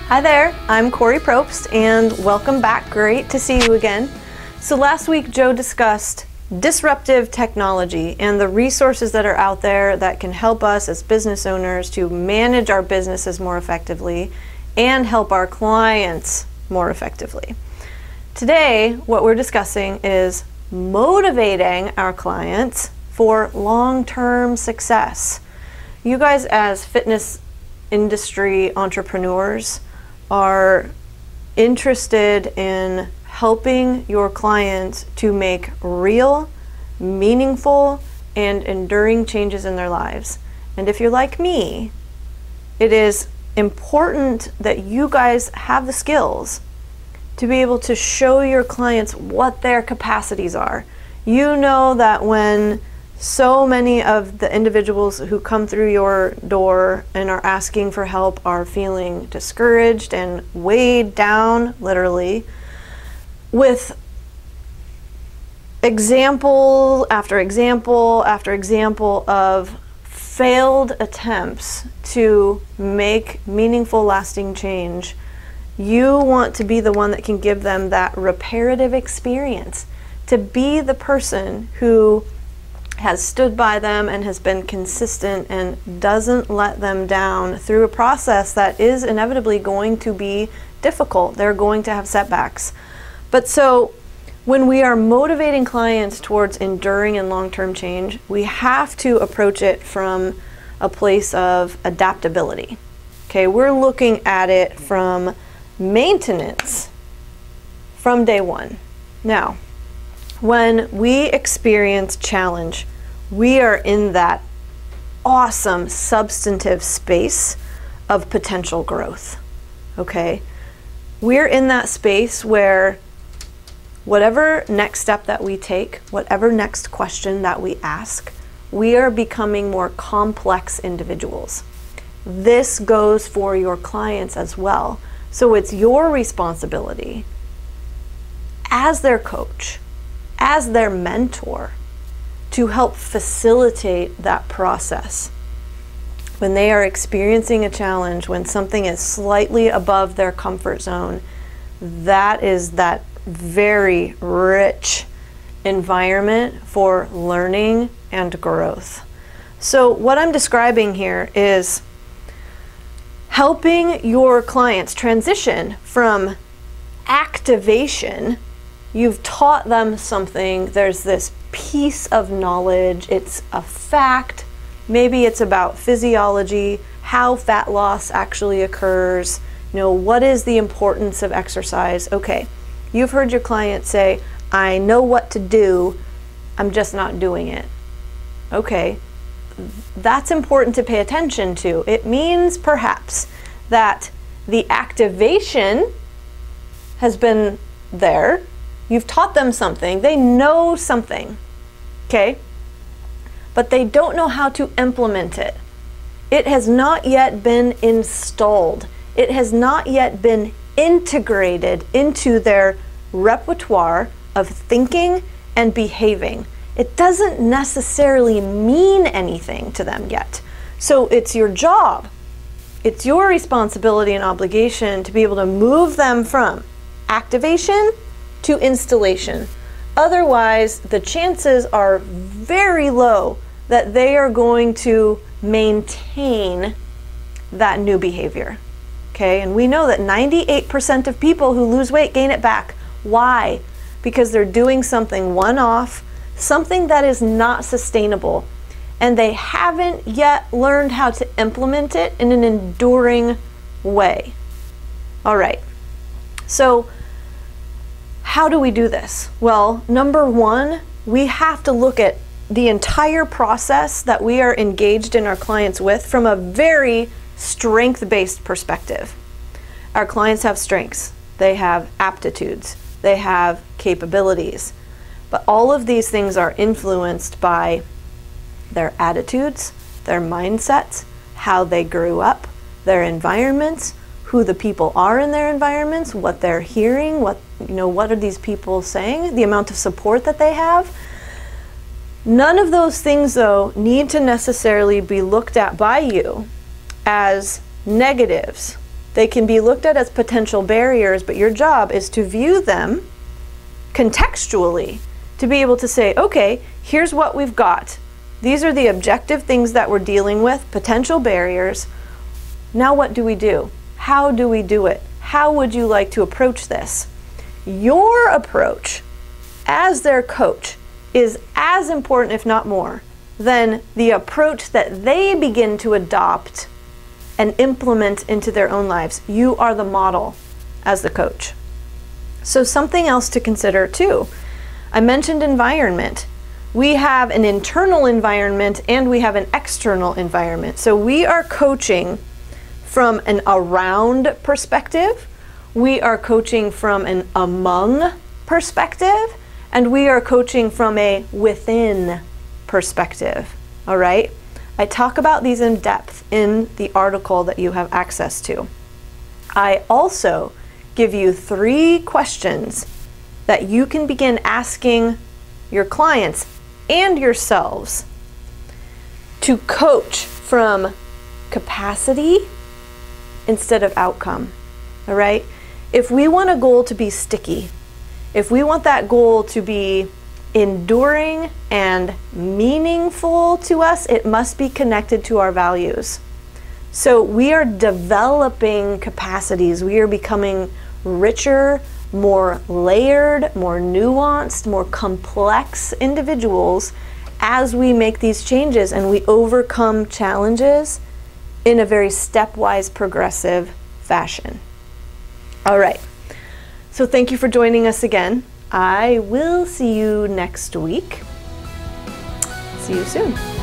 Hi there, I'm Corey Probst and welcome back. Great to see you again. So last week Joe discussed disruptive technology and the resources that are out there that can help us as business owners to manage our businesses more effectively and help our clients more effectively. Today, what we're discussing is motivating our clients for long-term success. You guys as fitness industry entrepreneurs are interested in helping your clients to make real, meaningful, and enduring changes in their lives. And if you're like me, it is important that you guys have the skills to be able to show your clients what their capacities are. You know that when so many of the individuals who come through your door and are asking for help are feeling discouraged and weighed down, literally, with example after example after example of failed attempts to make meaningful, lasting change. You want to be the one that can give them that reparative experience, to be the person who has stood by them and has been consistent and doesn't let them down through a process that is inevitably going to be difficult. They're going to have setbacks. But so when we are motivating clients towards enduring and long-term change, we have to approach it from a place of adaptability. Okay, we're looking at it from maintenance from day one. Now, when we experience challenge, we are in that awesome substantive space of potential growth, okay? We're in that space where whatever next step that we take, whatever next question that we ask, we are becoming more complex individuals. This goes for your clients as well. So it's your responsibility as their coach, as their mentor, to help facilitate that process. When they are experiencing a challenge, when something is slightly above their comfort zone, that is that very rich environment for learning and growth. So what I'm describing here is helping your clients transition from activation. You've taught them something, there's this piece of knowledge, it's a fact, maybe it's about physiology, how fat loss actually occurs, what is the importance of exercise. Okay, you've heard your client say, I know what to do, I'm just not doing it. Okay, that's important to pay attention to. It means perhaps that the activation has been there. You've taught them something, they know something, okay? But they don't know how to implement it. It has not yet been installed. It has not yet been integrated into their repertoire of thinking and behaving. It doesn't necessarily mean anything to them yet. So it's your job, it's your responsibility and obligation to be able to move them from activation to installation. Otherwise, the chances are very low that they are going to maintain that new behavior. Okay, and we know that 98% of people who lose weight gain it back. Why? Because they're doing something one-off, something that is not sustainable, and they haven't yet learned how to implement it in an enduring way. All right, so how do we do this? Well, number one, we have to look at the entire process that we are engaged in our clients with from a very strength-based perspective. Our clients have strengths, they have aptitudes, they have capabilities, but all of these things are influenced by their attitudes, their mindsets, how they grew up, their environments, who the people are in their environments, what they're hearing, what are these people saying, the amount of support that they have. None of those things, though, need to necessarily be looked at by you as negatives They can be looked at as potential barriers, but your job is to view them contextually, to be able to say, okay, here's what we've got. These are the objective things that we're dealing with, potential barriers. Now what do we do? How do we do it? How would you like to approach this? Your approach as their coach is as important, if not more, than the approach that they begin to adopt and implement into their own lives. You are the model as the coach. So something else to consider too. I mentioned environment. We have an internal environment and we have an external environment. So we are coaching from an around perspective, we are coaching from an among perspective, and we are coaching from a within perspective, all right? I talk about these in depth in the article that you have access to. I also give you 3 questions that you can begin asking your clients and yourselves to coach from capacity instead of outcome, all right? If we want a goal to be sticky, if we want that goal to be enduring and meaningful to us, it must be connected to our values. So we are developing capacities. We are becoming richer, more layered, more nuanced, more complex individuals as we make these changes and we overcome challenges in a very stepwise, progressive fashion. All right. So thank you for joining us again. I will see you next week. See you soon.